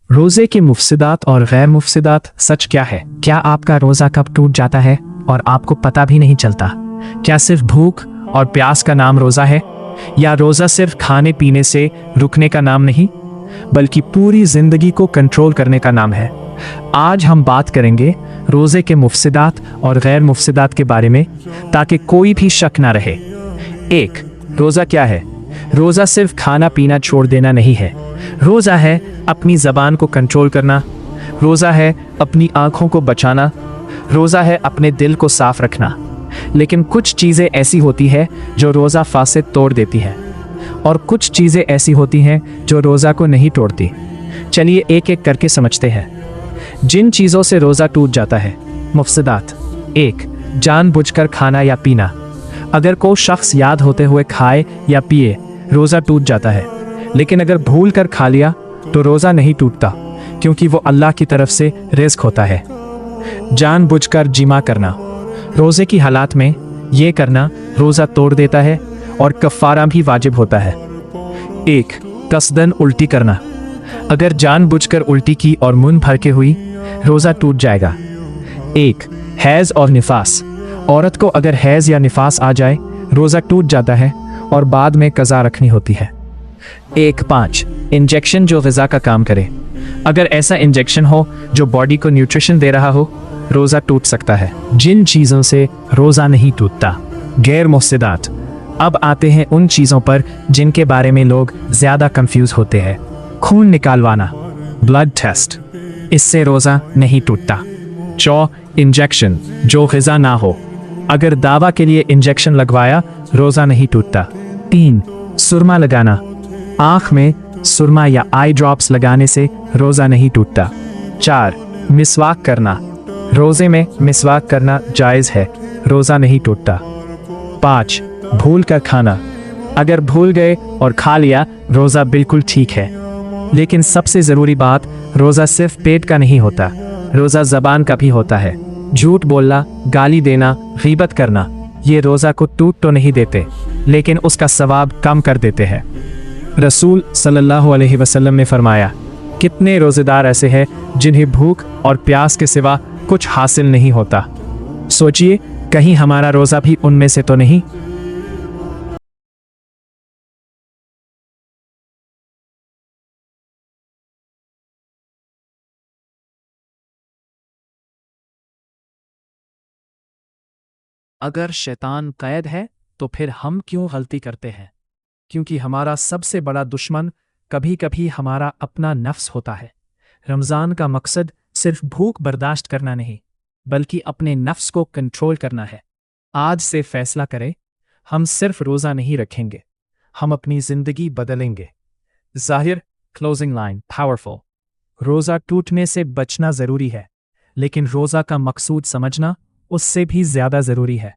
रोजे के मुफसदात और गैर मुफसदात सच क्या है? क्या आपका रोजा कब टूट जाता है और आपको पता भी नहीं चलता? क्या सिर्फ भूख और प्यास का नाम रोजा है, या रोजा सिर्फ खाने पीने से रुकने का नाम नहीं बल्कि पूरी जिंदगी को कंट्रोल करने का नाम है? आज हम बात करेंगे रोजे के मुफसदात और गैर मुफसदात के बारे में, ताकि कोई भी शक ना रहे। 1. रोजा क्या है? रोजा सिर्फ खाना पीना छोड़ देना नहीं है। रोजा है अपनी ज़बान को कंट्रोल करना। रोजा है अपनी आंखों को बचाना। रोजा है अपने दिल को साफ रखना। लेकिन कुछ चीज़ें ऐसी होती है जो रोज़ा फासिद तोड़ देती है, और कुछ चीज़ें ऐसी होती हैं जो रोज़ा को नहीं तोड़ती। चलिए एक एक करके समझते हैं। जिन चीज़ों से रोज़ा टूट जाता है। मुफसदात। 1. जानबूझकर खाना या पीना। अगर कोई शख्स याद होते हुए खाए या पिए, रोज़ा टूट जाता है। लेकिन अगर भूल कर खा लिया तो रोज़ा नहीं टूटता, क्योंकि वो अल्लाह की तरफ से रिज़्क होता है। जानबूझकर जिमा करना। रोज़े की हालात में ये करना रोज़ा तोड़ देता है और कफ़ारा भी वाजिब होता है। 1. कसदन उल्टी करना। अगर जानबूझकर उल्टी की और मुंह भर के हुई, रोज़ा टूट जाएगा। 1. हैज़ और निफास। औरत को अगर हैज़ या निफास आ जाए, रोज़ा टूट जाता है और बाद में कज़ा रखनी होती है। 5. इंजेक्शन जो ग़िज़ा का काम करे। अगर ऐसा इंजेक्शन हो जो बॉडी को न्यूट्रिशन दे रहा हो, रोज़ा टूट सकता है। जिन चीज़ों से रोज़ा नहीं टूटता। गैर मुफसदात। अब आते हैं उन चीज़ों पर जिनके बारे में लोग ज़्यादा कंफ्यूज होते हैं। खून निकालवाना, ब्लड टेस्ट, इससे रोज़ा नहीं टूटता। 4. इंजेक्शन जो ग़िज़ा ना हो। अगर दावा के लिए इंजेक्शन लगवाया, रोज़ा नहीं टूटता। 3. सुरमा लगाना। आँख में सुरमा या आई ड्रॉप्स लगाने से रोज़ा नहीं टूटता। 4. मिसवाक करना। रोज़े में मिसवाक करना जायज़ है, रोज़ा नहीं टूटता। 5. भूल कर खाना। अगर भूल गए और खा लिया, रोज़ा बिल्कुल ठीक है। लेकिन सबसे ज़रूरी बात, रोज़ा सिर्फ पेट का नहीं होता, रोज़ा ज़बान का भी होता है। झूठ बोलना, गाली देना, गीबत करना, ये रोज़ा को टूट तो नहीं देते, लेकिन उसका सवाब कम कर देते हैं। रसूल सल्लल्लाहु अलैहि वसल्लम ने फरमाया, कितने रोज़ेदार ऐसे हैं जिन्हें भूख और प्यास के सिवा कुछ हासिल नहीं होता। सोचिए, कहीं हमारा रोज़ा भी उनमें से तो नहीं। अगर शैतान कैद है तो फिर हम क्यों गलती करते हैं? क्योंकि हमारा सबसे बड़ा दुश्मन कभी कभी हमारा अपना नफ्स होता है। रमज़ान का मकसद सिर्फ भूख बर्दाश्त करना नहीं, बल्कि अपने नफ्स को कंट्रोल करना है। आज से फैसला करें, हम सिर्फ रोज़ा नहीं रखेंगे, हम अपनी ज़िंदगी बदलेंगे। ज़ाहिर क्लोजिंग लाइन पावरफुल। रोज़ा टूटने से बचना ज़रूरी है, लेकिन रोज़ा का मकसूद समझना उससे भी ज़्यादा ज़रूरी है।